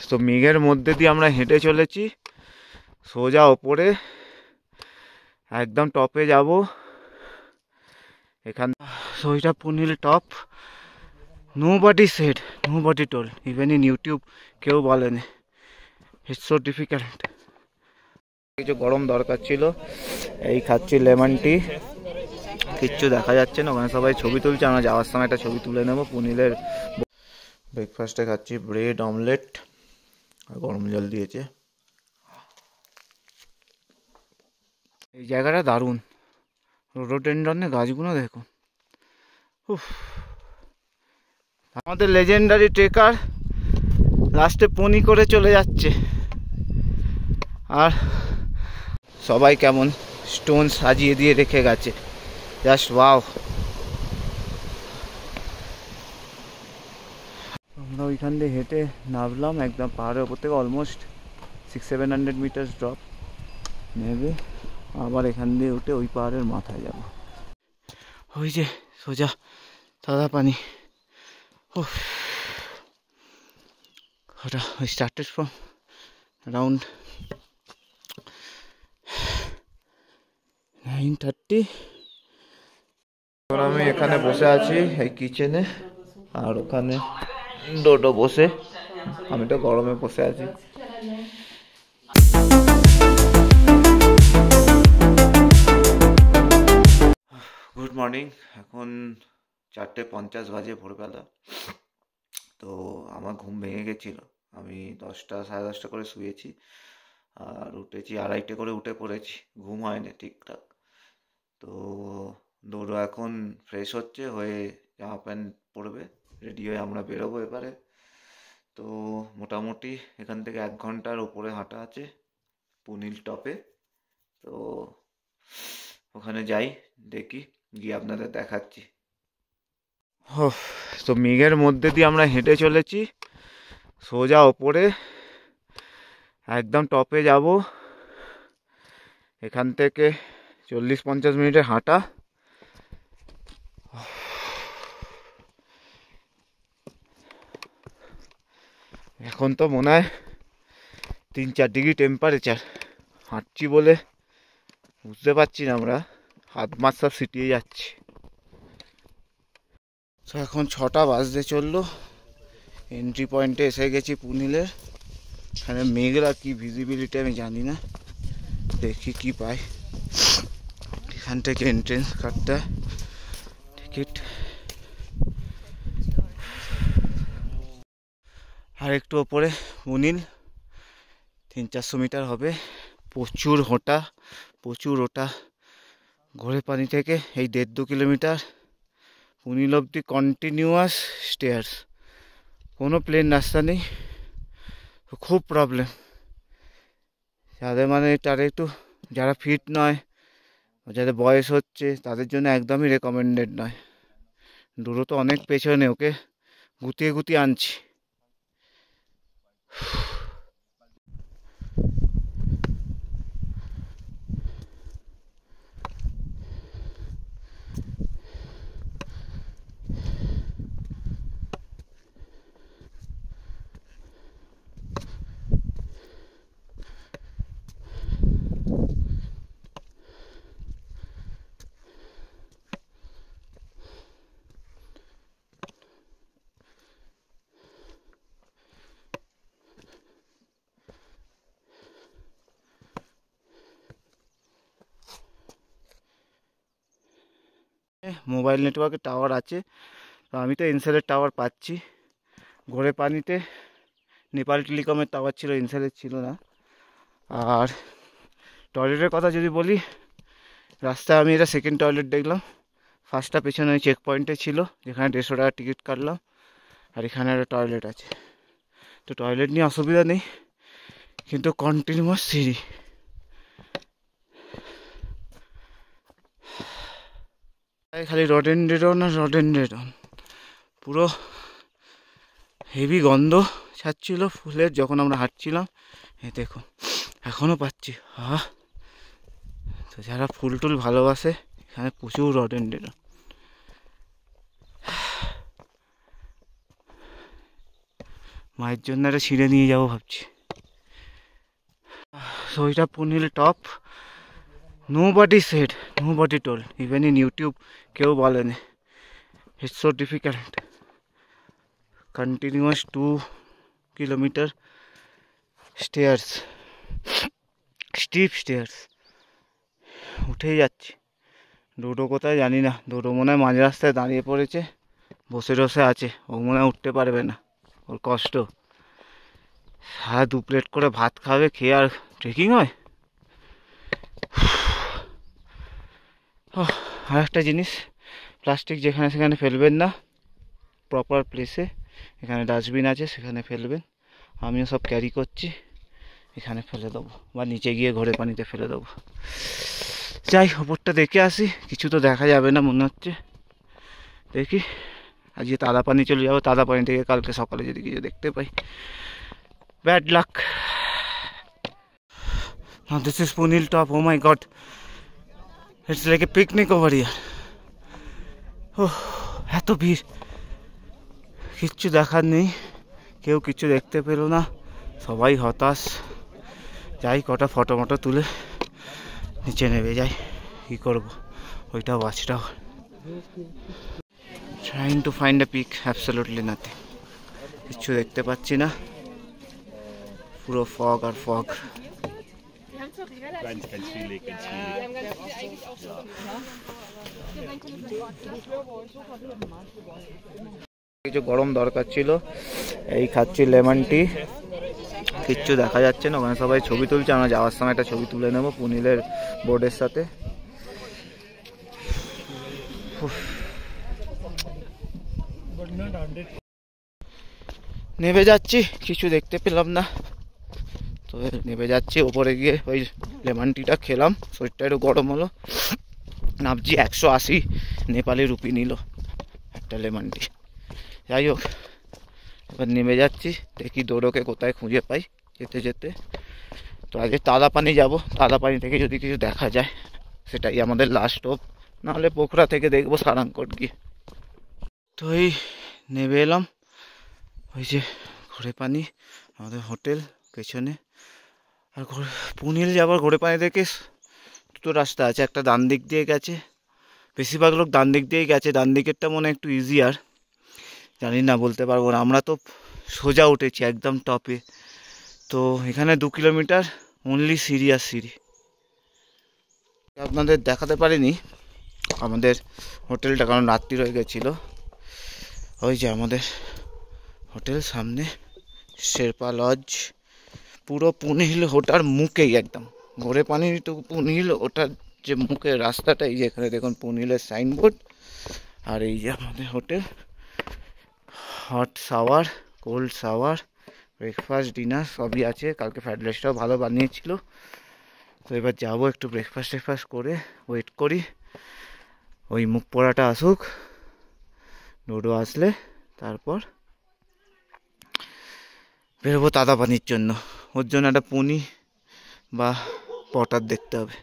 তো মেঘের মধ্যে দিয়ে আমরা হেঁটে চলেছি সোজা ওপরে, একদম টপে যাব এখান। সো এটা Poon Hill top. Nobody said, nobody told, even in YouTube কেউ বলেনি। It's so difficult. কিছু গরম দরকার ছিল, এই খাচ্ছি লেমন টি। কিচ্ছু দেখা যাচ্ছে না, ওখানে সবাই ছবি তুলছে, আমরা যাওয়ার সময় একটা ছবি তুলে নেবো পুনিলের। ব্রেকফাস্টে খাচ্ছি ব্রেড অমলেট আর গরম জল দিয়েছে। এই জায়গাটা দারুণ, রোডোডেনড্রনের গাছগুলো দেখুন। আমাদের লেজেন্ডারি ট্রেকার লাস্টে পনি করে চলে যাচ্ছে। আর সবাই কেমন স্টোন সাজিয়ে দিয়ে রেখে গেছে, জাস্ট ওয়াও। আমরা ওইখান দিয়ে হেঁটে নামলাম একদম পাহাড়ের ওপর থেকে, অলমোস্ট 600-700 মিটার ড্রপ নেবে। আবার এখান দিয়ে উঠে ওই পাহাড়ের মাথায় যাব। ওই যে সোজা সাদা পানি। ওটা ওই স্টার্টেড ফ্রম অ্যারাউন্ড 9:30। আমি এখানে বসে আছি এই কিচেনে, আর ওখানে ডোডো বসে, আমি তো গরমে বসে আছি। গুড মর্নিং, এখন 4:50 বাজে ভোরবেলা। তো আমার ঘুম ভেঙে গেছিল, আমি 10টা-10:30 করে শুয়েছি, আর উঠেছি 2:30 করে উঠে পড়েছি, ঘুম হয়নি ঠিকঠাক। তো ডোডো এখন ফ্রেশ হচ্ছে, হয়ে জামা প্যান্ট পরবে, রেডি হয়ে আমরা বেরোবো এবারে। তো মোটামুটি এখান থেকে 1 ঘন্টার উপরে হাঁটা আছে পুনিল টপে। তো ওখানে যাই, দেখি, গিয়ে আপনাদের দেখাচ্ছি। তো মেঘের মধ্যে দিয়ে আমরা হেঁটে চলেছি সোজা ওপরে, একদম টপে যাব। এখান থেকে 40-50 মিনিটের হাঁটা। এখন তো মনে হয় 3-4 ডিগ্রি টেম্পারেচার। হাঁটছি বলে বুঝতে পারছি না, আমরা হাত মাছ সব ছিটিয়ে যাচ্ছি। তো এখন 6টা বাজতে চললো, এন্ট্রি পয়েন্টে এসে গেছি পুনিলের। এখানে মেঘলা কি ভিজিবিলিটি আমি জানি না, দেখি কি পাই। এখান থেকে এন্ট্রেন্স কাটতে টিকিট। আর একটু ওপরে পুনিল, 300-400 মিটার হবে। প্রচুর হোঁটা, প্রচুর ওটা। ঘোড়ে পানি থেকে এই 1.5-2 কিলোমিটার পুনিল অব্দি কন্টিনিউয়াস স্টেয়ার্স, কোনো প্লেন রাস্তা নেই। খুব প্রবলেম যাদের, মানে তারা একটু, যারা ফিট নয়, যাদের বয়স হচ্ছে, তাদের জন্য একদমই রেকমেন্ডেড নয়। দূরও তো অনেক পেছনে, ওকে গুতিয়ে গুতিয়ে আনছি। মোবাইল নেটওয়ার্কের টাওয়ার আছে, তো আমি তো এনসেলের টাওয়ার পাচ্ছি। ঘোড়ে পানিতে নেপাল টেলিকমের টাওয়ার ছিল, এনসেলের ছিল না। আর টয়লেটের কথা যদি বলি, রাস্তায় আমি এটা সেকেন্ড টয়লেট দেখলাম। ফার্স্টটা পেছনে ওই চেক পয়েন্টে ছিল, যেখানে 150 টাকা টিকিট কাটলাম। আর এখানে একটা টয়লেট আছে, তো টয়লেট নিয়ে অসুবিধা নেই, কিন্তু কন্টিনিউয়াস সিঁড়ি। খালি রডেনড্রন আর রডেনড্রন, পুরো হেভি গন্ধ ছাড়ছিল ফুলের যখন আমরা হাঁটছিলাম। এই দেখুন এখনও পাচ্ছি। তো যারা ফুল টুল ভালোবাসে, এখানে প্রচুর রডেনড্রন। মায়ের জন্য একটা ছিঁড়ে নিয়ে যাবো ভাবছি। So এটা Poon Hill top. Nobody said, nobody told, even in YouTube কেউ বলেনি। It's so difficult. Continuous 2 kilometer stairs, steep stairs, উঠেই যাচ্ছি। ডোডো কোথায় জানি না, ডোডো মনে হয় মাঝ রাস্তায় দাঁড়িয়ে পড়েছে, বসে বসে আছে, ও মনে হয় উঠতে পারবে না, ওর কষ্ট। সারা 2 প্লেট করে ভাত খাবে, খেয়ে আর ট্রেকিং হয়? আর একটা জিনিস, প্লাস্টিক যেখানে সেখানে ফেলবেন না, প্রপার প্লেসে, এখানে ডাস্টবিন আছে সেখানে ফেলবেন। আমিও সব ক্যারি করছি, এখানে ফেলে দেবো বা নিচে গিয়ে ঘোরে পানিতে ফেলে দেবো। যাই ওপরটা দেখে আসি, কিছু তো দেখা যাবে না মনে হচ্ছে, দেখি। আজকে তাদা পানি চলে যাবো, তাদা পানি থেকে কালকে সকালে যদি কিছু দেখতে পাই। Bad luck. Now this is Punil top. Oh my god, it's like a picnic over here. এত ভিড়, কিচ্ছু দেখার নেই, কেউ কিছু দেখতে পেলো না, সবাই হতাশ। যাই কটা ফটো মটো তুলে নিচে নেমে যাই, কী করবো, ওইটাও ওয়াচটাও। Trying to find a peak, absolutely nothing, কিচ্ছু দেখতে পাচ্ছি না, পুরো ফগ আর fog. Ganz chillig, ganz chillig. কিছু গরম দরকার ছিল, এই খাচ্ছি লেমন টি। কিচ্ছু দেখা যাচ্ছে না, ওখানে সবাই ছবি তুলছে, আমরা যাওয়ার সময় একটা ছবি তুলে নেবো পুনিলের বোর্ডের সাথে। নেমে যাচ্ছি, কিছু দেখতে পেলাম না, তো নেমে যাচ্ছি। ওপরে গিয়ে ওই লেমন টিটা খেলাম, শরীরটা একটু গরম হলো। নামছি, 180 নেপালি রুপি নিল একটা লেমন টি। যাই হোক, এবার নেমে যাচ্ছি, দেখি ডোডোকে কোথায় খুঁজে পাই যেতে যেতে। তো আজকে তাদা পানি যাবো, তাদা পানি থেকে যদি কিছু দেখা যায় সেটাই আমাদের লাস্ট হোপ, নাহলে পোখরা থেকে দেখবো সারাংকট গিয়ে। তো এই নেমে এলাম, ওই যে ঘোরে পানি আমাদের হোটেল পেছনে। আর পুনিল যাবার ঘোরে পানি থেকে দুটো রাস্তা আছে, একটা ডান দিক দিয়ে গেছে, বেশিরভাগ লোক ডান দিক দিয়েই গেছে, ডান দিকেরটা মনে একটু ইজিয়ার, জানি না, বলতে পারবো না। আমরা তো সোজা উঠেছি একদম টপে, তো এখানে 2 কিলোমিটার অনলি সিঁড়ি আর সিঁড়ি। আপনাদের দেখাতে পারিনি আমাদের হোটেলটা, কারণ রাত্রি হয়ে গেছিলো। ওই যে আমাদের হোটেল সামনে, শেরপা লজ, পুরো পুনিল ওটার মুখেই একদম, ঘোরে পানি তো পুনিল ওটার যে মুখের রাস্তাটা, এই যে এখানে দেখুন পুনিলের সাইনবোর্ড। আর এই যে আমাদের hotel, hot shower, cold shower, breakfast, dinner সবই আছে। কালকে ফ্রাইড রাইসটাও ভালো বানিয়েছিল। তো এবার যাবো, একটু ব্রেকফাস্ট করে ওয়েট করি, ওই মুখ পোড়াটা আসুক, ডোডো আসলে তারপর বেরোবো তাদা পানির জন্য। ওর জন্য একটা পুনি বা পটার দেখতে হবে।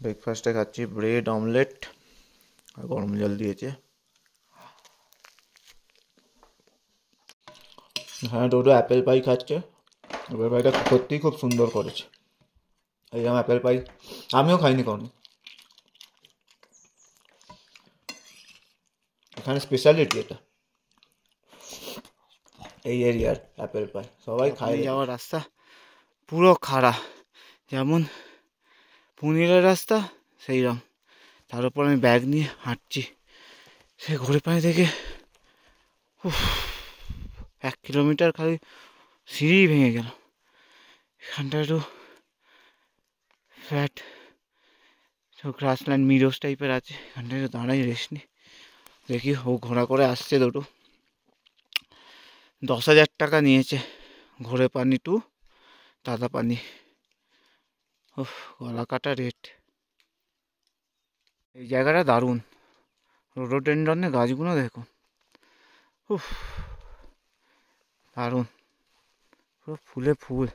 ব্রেকফাস্টে খাচ্ছি ব্রেড অমলেট, আর গরম জল দিয়েছে। হ্যাঁ, ডোডো অ্যাপেল পাই খাচ্ছে, অ্যাপেল পাইটা সত্যিই খুব সুন্দর করেছে। এই যেমন অ্যাপেল পাই আমিও খাইনি কখনো, এখানে স্পেশালিটি এটা, এই এরিয়ার অ্যাপেল পাই সবাই খায়। যাওয়ার রাস্তা পুরো খাড়া, যেমন পুনিলের রাস্তা সেই রকম, তার উপর আমি ব্যাগ নিয়ে হাঁটছি। সে ঘোরে পানি থেকে 1 কিলোমিটার খালি সিঁড়ি ভেঙে গেল। এখানটা একটু ফ্ল্যাট, সব গ্রাসল্যান্ড মিরোস টাইপের আছে, এখানটা একটু দাঁড়াই রেস্ট নি। দেখি ও ঘোড়া করে আসছে দুটো, 10,000 টাকা নিয়েছে ঘোরে পানি টু তাদা পানি। গলা কাটা রেট। এই জায়গাটা দারুণ, রোডোডেনড্রনের গাছগুলো দেখুন, দারুণ, পুরো ফুলে ফুল।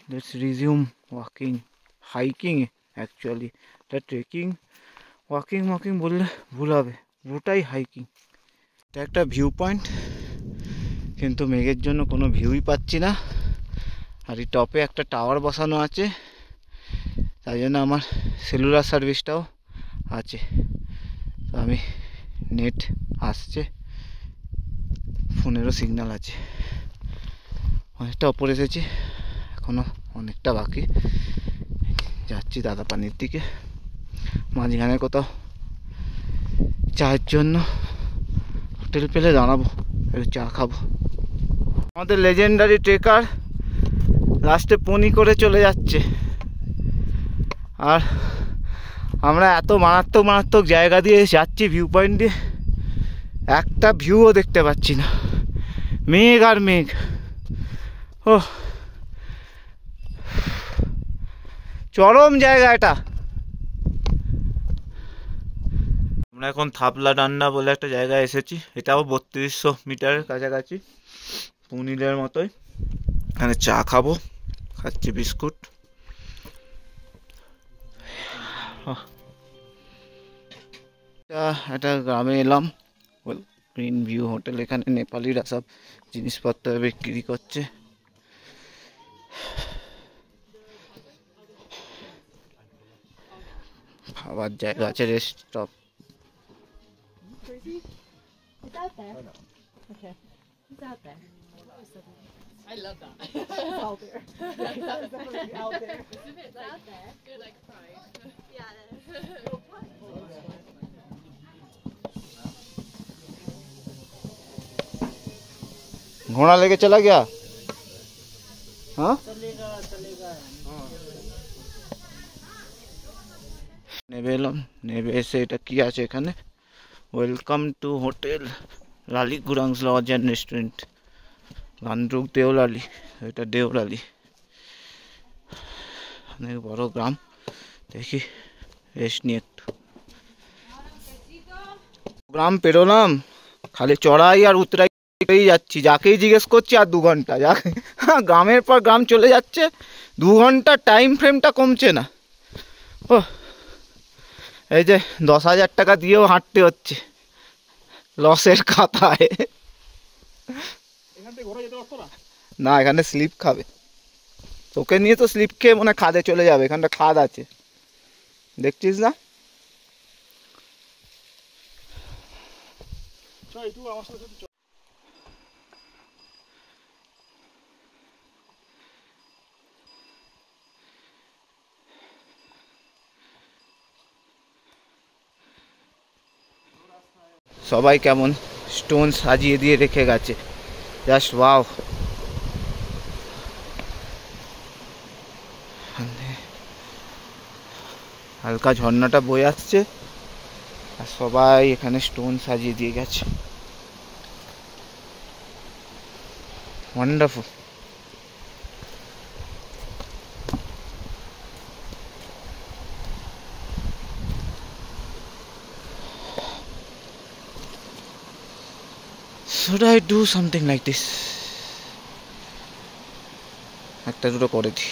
Let's resume walking hiking actually এটা ট্রেকিং ওয়াকিং ওয়াকিং বললে ভুল হবে, পুরোটাই হাইকিং। এটা একটা ভিউ পয়েন্ট, কিন্তু মেঘের জন্য কোনো ভিউই পাচ্ছি না। আর এই টপে একটা টাওয়ার বসানো আছে, তাই জন্য আমার সেলুলার সার্ভিসটাও আছে। তো আমি নেট আসছে, ফোনেরও সিগন্যাল আছে। অনেকটা ওপরে এসেছি, এখনও অনেকটা বাকি। যাচ্ছি দাদা পানির দিকে, মাঝখানে কোথাও চায়ের জন্য হোটেল পেলে দাঁড়াবো, একটু চা খাবো। আমাদের লেজেন্ডারি ট্রেকার লাস্টে পনি করে চলে যাচ্ছে, আর আমরা এত মারাত্মক মারাত্মক জায়গা দিয়ে যাচ্ছি, ভিউ পয়েন্ট দিয়ে, একটা ভিউও দেখতে পাচ্ছি না, মেঘ আর মেঘ। ও চরম জায়গা এটা। আমরা এখন থাপলা ডান্না বলে একটা জায়গায় এসেছি, এটাও 3200 মিটারের কাছাকাছি, পুনিলের মতোই। এখানে চা খাবো, খাচ্ছি বিস্কুট। একটা গ্রামে এলাম, গ্রিন ভিউ হোটেল। এখানে নেপালিরা সব জিনিসপত্র বিক্রি করছে। খাবার জায়গা আছে, rest stop. It's out there. Okay. It's out there. I love that. It's out there. Yeah, it's definitely out there. It's out there. You're like crying. Yeah. घोड़ा लेके चला गया। हाँ चलेगा। নেবে এলাম, নেবে এসে এটা কি আছে এখানে, welcome to hotel Laligurans lodge and restaurant, Ghandruk Deolali. এটা দেওলালি, অনেক বড় গ্রাম। দেখি রেস্ট নিয়ে একটু। গ্রাম পেরোলাম, খালি চড়াই আর উতরাই যাচ্ছি, যাকেই জিজ্ঞেস করছি আর 2 ঘন্টা, যাকে গ্রামের পর গ্রাম চলে যাচ্ছে, 2 ঘন্টা টাইম ফ্রেমটা কমছে না। ও এই যে 10,000 টাকা দিয়েও হাঁটতে হচ্ছে লসের খাতায়। না, এখানে স্লিপ খাবে, তোকে নিয়ে তো স্লিপ খেয়ে মনে খাদে চলে যাবে, এখানটা খাদ আছে দেখছিস না। সবাই কেমন স্টোন সাজিয়ে দিয়ে রেখে গেছে, জাস্ট ওয়াও। হালকা ঝর্ণাটা বয়ে আসছে, আর সবাই এখানে স্টোন সাজিয়ে দিয়ে গেছে, wonderful. Should I do something like this? একটা দুটো করে দিই।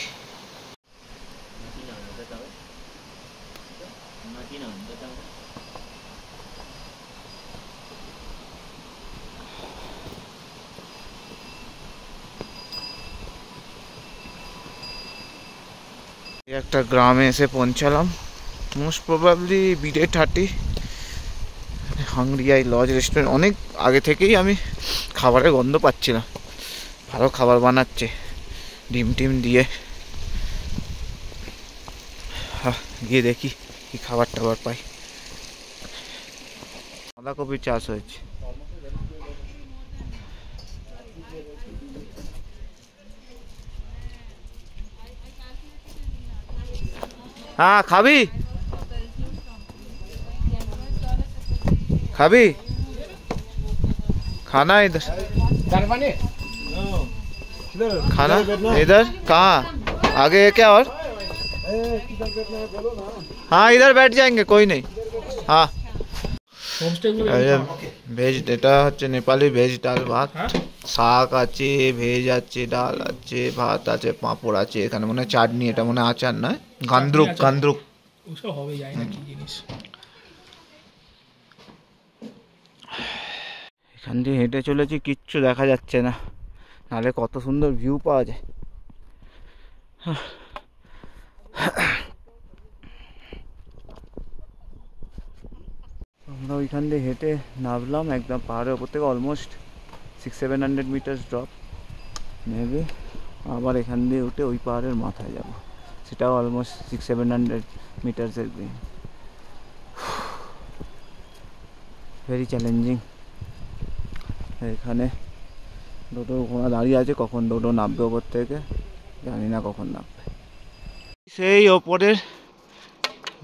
একটা গ্রামে এসে পৌঁছালাম, মোস্ট প্রবাবলি বিডে-30 হাংরি আই লজ রেস্টুরেন্ট। অনেক আগে থেকেই আমি খাবারের গন্ধ পাচ্ছিলাম, ভালো খাবার বানাচ্ছে ডিম টিম দিয়ে। গিয়ে দেখি কি খাবার টাবার পাই। বাঁধাকপির চাষ হয়েছে। हाँ खाबी खाबी खाना इधर खाना इधर कहाँ आगे है क्या और हाँ इधर बैठ जाएंगे कोई नहीं हाँ ভেজ এটা হচ্ছে নেপালি ভেজ ডাল ভাত শাক আছে, ভেজ আছে, ডাল আছে, ভাত আছে, পাঁপড় আছে, এখানে মনে হয় চাটনি, এটা মনে হয় আচার নয়, গান্দ্রুক গান্দ্রুক। ওসব হবে, জানি না কি জিনিস। এখান দিয়ে হেঁটে চলেছি, কিচ্ছু দেখা যাচ্ছে না, নাহলে কত সুন্দর ভিউ পাওয়া যায়। আমরা ওইখান দিয়ে হেঁটে নামলাম একদম পাহাড়ের ওপর থেকে, অলমোস্ট 600-700 মিটার ড্রপ নেবে, আবার এখান দিয়ে উঠে ওই পাহাড়ের মাথায় যাব, সেটাও অলমোস্ট 600-700 মিটার্সের দিন। Very challenging. এখানে দুটো ঘোড়া দাঁড়িয়ে আছে, কখন দুটো নামবে ওপর থেকে জানি না কখন নামবে। সেই ওপরের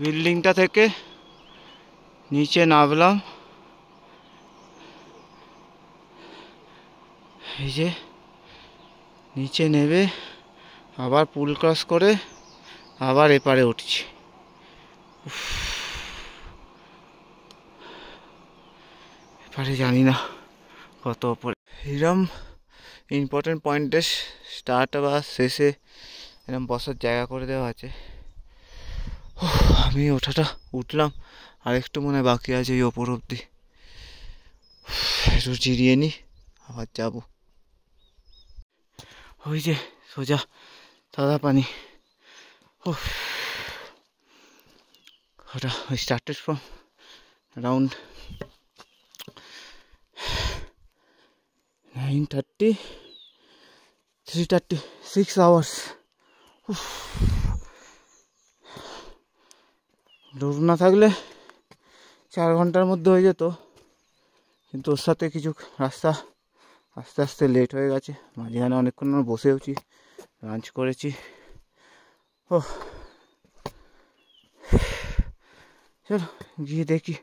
বিল্ডিংটা থেকে নিচে নামলাম, এই যে নিচে নেবে আবার পুল ক্রস করে আবার এপারে উঠছি। এপারে জানি না কত ওপরে। এরম ইম্পর্টেন্ট পয়েন্টে স্টার্ট বা শেষে এরম বসার জায়গা করে দেওয়া আছে। আমি ওঠাটা উঠলাম, আর একটু মনে হয় বাকি আছে এই ওপর অব্দি, একটু জিরিয়ে নিই আবার যাবো। ওই যে সোজা সাদা পানি, ওটা স্টার্টেড ফ্রম around 9:30, 3:30, 6 hours. দৌড় না থাকলে 4 ঘন্টার মধ্যে হয়ে যেত, কিন্তু ওর সাথে কিছু রাস্তা আস্তে আস্তে লেট হয়ে গেছে, মাঝখানে অনেকক্ষণ আমরা বসেওছি, লাঞ্চ করেছি। চলো গিয়ে দেখি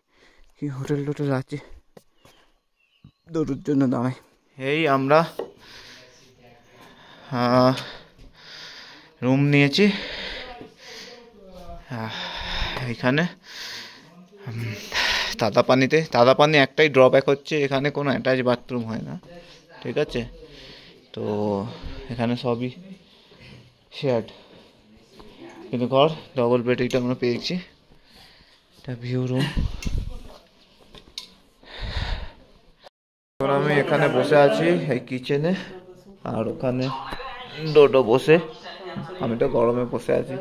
কি হোটেল টোটেল আছে, দৌড়ের জন্য দাঁড়াই। এই আমরা রুম নিয়েছি এখানে তাতাপানিতে। তাতাপানি একটাই ড্রব্যাক হচ্ছে, এখানে কোনো অ্যাটাচ বাথরুম হয় না, ঠিক আছে? তো এখানে সবই শেয়ার্ড, কিন্তু ঘর ডবল বেড এইটা আমরা পেয়েছি। এটা ভিউ রুম। এখন আমি এখানে বসে আছি এই কিচেনে, আর ওখানে ডোডো বসে, আমি তো গরমে বসে আছি।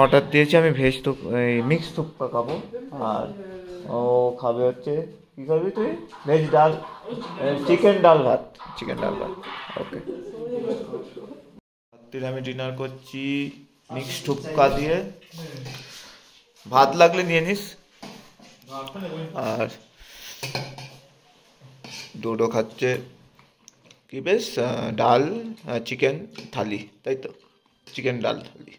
অর্ডার দিয়েছি আমি ভেজ এই মিক্স থুপ্পা খাবো, আর ও খাবে হচ্ছে, কী খাবি তুই? ভেজ ডাল, চিকেন ডাল ভাত, চিকেন ডাল ভাত। ওকে, রাত্রিরে আমি ডিনার করছি মিক্স থুপ্পা দিয়ে, ভাত লাগলে নিয়ে নিস। আর ডোডো খাচ্ছে কি বেশ ডাল চিকেন থালি, তাই তো, চিকেন ডাল থালি।